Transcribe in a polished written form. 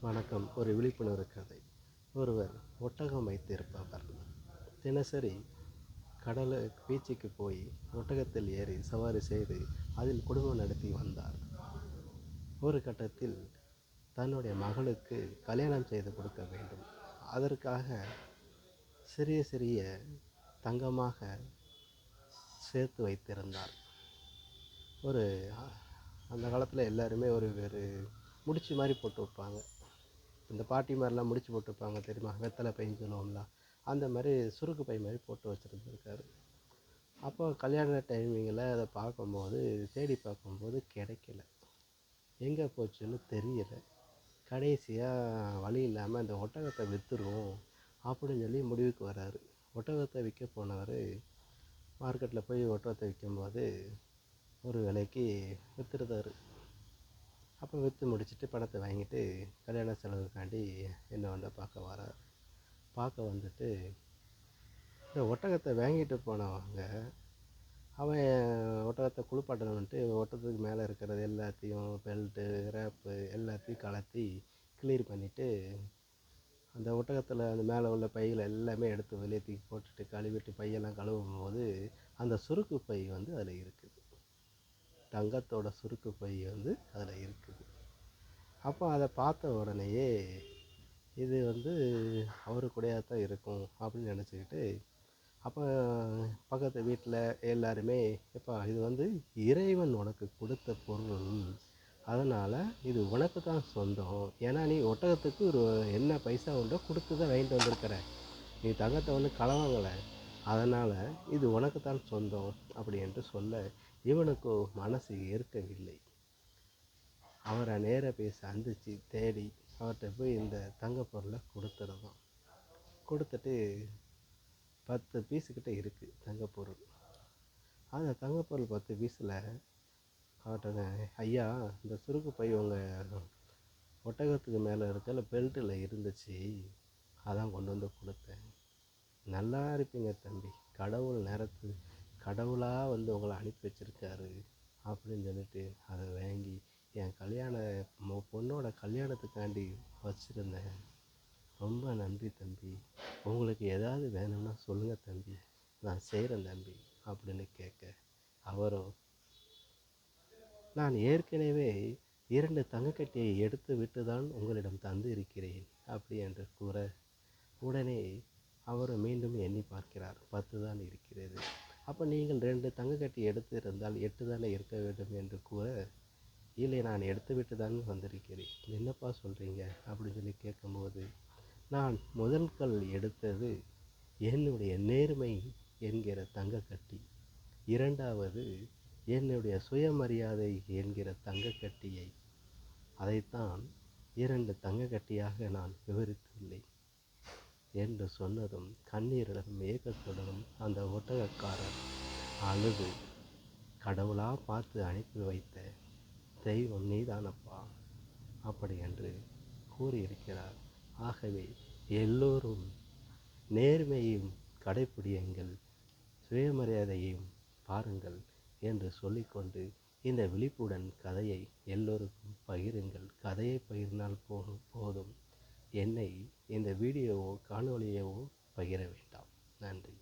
வணக்கம். ஒரு விழிப்புணர்வு கதை. ஒருவர் ஒட்டகம் வைத்திருப்பவர். தினசரி பீச்சுக்கு போய் ஒட்டகத்தில் ஏறி சவாரி செய்து அதில் குடும்பம் நடத்தி வந்தார். ஒரு கட்டத்தில் தன்னுடைய மகளுக்கு கல்யாணம் செய்து கொடுக்க வேண்டும். அதற்காக சிறிய சிறிய தங்கமாக சேர்த்து வைத்திருந்தார். அந்த காலத்தில் எல்லாருமே ஒரு முடிச்சு மாதிரி போட்டு வைப்பாங்க. இந்த பாட்டி மாதிரிலாம் முடிச்சு போட்டு வைப்பாங்க தெரியுமா, வெத்தலை பைன்னு சொல்லுவோம்ல, அந்த மாதிரி சுருக்கு பை மாதிரி போட்டு வச்சுருந்துருக்காரு. அப்போ கல்யாண டைமிங்கில் அதை தேடி பார்க்கும்போது கிடைக்கல, எங்கே போச்சுன்னு தெரியலை. கடைசியாக வழி இல்லாமல் அந்த ஒட்டகத்தை விற்றுருவோம் அப்படின்னு சொல்லி முடிவுக்கு வராரு. ஒட்டகத்தை விற்க போனவர் மார்க்கெட்டில் போய் ஒட்டகத்தை விற்கும்போது ஒரு விலைக்கு விற்றுருந்தார். அப்போ விற்று முடிச்சுட்டு பணத்தை வாங்கிட்டு கல்யாண செலவுக்காண்டி என்னை பார்க்க வந்துட்டு இந்த ஒட்டகத்தை வாங்கிட்டு போனவங்க அவன் ஒட்டகத்தை குளிப்பாட்டணுன்ட்டு ஒட்டகத்துக்கு மேலே இருக்கிறது எல்லாத்தையும் பெல்ட்டு ரேப்பு எல்லாத்தையும் கலத்தி கிளியர் பண்ணிவிட்டு அந்த ஒட்டகத்தில் அந்த மேலே உள்ள பையில் எல்லாமே எடுத்து வெளியே தூக்கி போட்டுட்டு கழுவிட்டு பையெல்லாம் கழுவும் போது அந்த சுருக்கு பை அதில் இருக்குது. தங்கத்தோட சுருக்கு பை அதில் இருக்குது. அப்போ அதை பார்த்த உடனேயே இது அவரு கூடயாக தான் இருக்கும் அப்படின்னு நினச்சிக்கிட்டு, அப்போ பக்கத்து வீட்டில் எல்லாருமே, எப்பா இது இறைவன் உனக்கு கொடுத்த பொருள், அதனால் இது உனக்கு தான் சொந்தம். ஏன்னா நீ ஒட்டகத்துக்கு என்ன பைசா உண்டோ கொடுத்து தான் வாங்கிட்டு வந்திருக்கிற, நீ தங்கத்தை களவாங்கலை, அதனால் இது உனக்கு தான் சொந்தம் அப்படி என்று சொல்ல இவனுக்கு மனசு ஏற்கவில்லை. அவரை நேராக போய் சந்தித்து தேடி அவர்கிட்ட போய் இந்த தங்க பொருளை கொடுத்துருந்தோம். கொடுத்துட்டு 10 பீஸுக்கிட்ட இருக்குது தங்கப்பொருள். அந்த தங்கப்பொருள் 10 பீஸில் அவர்கிட்ட, ஐயா இந்த சுருக்கு பை உங்கள் ஒட்டகத்துக்கு மேலே இருக்கிற பெல்ட்டில் இருந்துச்சு, அதான் கொண்டு கொடுத்தேன். நல்லா இருப்பீங்க தம்பி, கடவுளாக உங்களை அனுப்பி வச்சுருக்காரு அப்படின்னு சொல்லிட்டு அதை வாங்கி என் பொண்ணோட கல்யாணத்துக்காண்டி வச்சுருந்தேன். ரொம்ப நன்றி தம்பி, உங்களுக்கு ஏதாவது வேணும்னா சொல்லுங்கள் தம்பி, நான் செய்கிறேன் தம்பி அப்படின்னு கேட்க, அவரோ, நான் ஏற்கனவே 2 தங்கக்கட்டியை எடுத்து விட்டு தான் உங்களிடம் தந்து இருக்கிறேன் அப்படி என்று கூற, உடனே அவர் மீண்டும் எண்ணி பார்க்கிறார். 10 தான் இருக்கிறது. அப்போ நீங்கள் 2 தங்கக்கட்டி எடுத்து இருந்தால் 8 தானே இருக்க வேண்டும் என்று கூற, இல்லை நான் எடுத்து விட்டு தான் வந்திருக்கிறேன். என்னப்பா சொல்கிறீங்க அப்படின்னு சொல்லி கேட்கும்போது, நான் முதல் கல் எடுத்தது என்னுடைய நேர்மை என்கிற தங்கக்கட்டி, 2வது என்னுடைய சுயமரியாதை என்கிற தங்கக்கட்டியை, அதைத்தான் 2 தங்கக்கட்டியாக நான் விவரித்துள்ளேன் என்று சொன்னதும் கண்ணீருடனும் ஏக்கத்துடனும் அந்த ஒட்டகக்காரர் அழுது, கடவுளாக பார்த்து அனுப்பி வைத்த தெய்வம் நீதானப்பா அப்படி என்று கூறியிருக்கிறார். ஆகவே எல்லோரும் நேர்மையையும் கடைப்பிடியுங்கள், சுயமரியாதையையும் பாருங்கள் என்று சொல்லிக்கொண்டு இந்த விழிப்புடன் கதையை எல்லோருக்கும் பகிருங்கள். கதையை பகிர்ந்தால் போதும், என்னை இந்த வீடியோவோ காணொலியவோ பகிர வேண்டாம். நன்றி.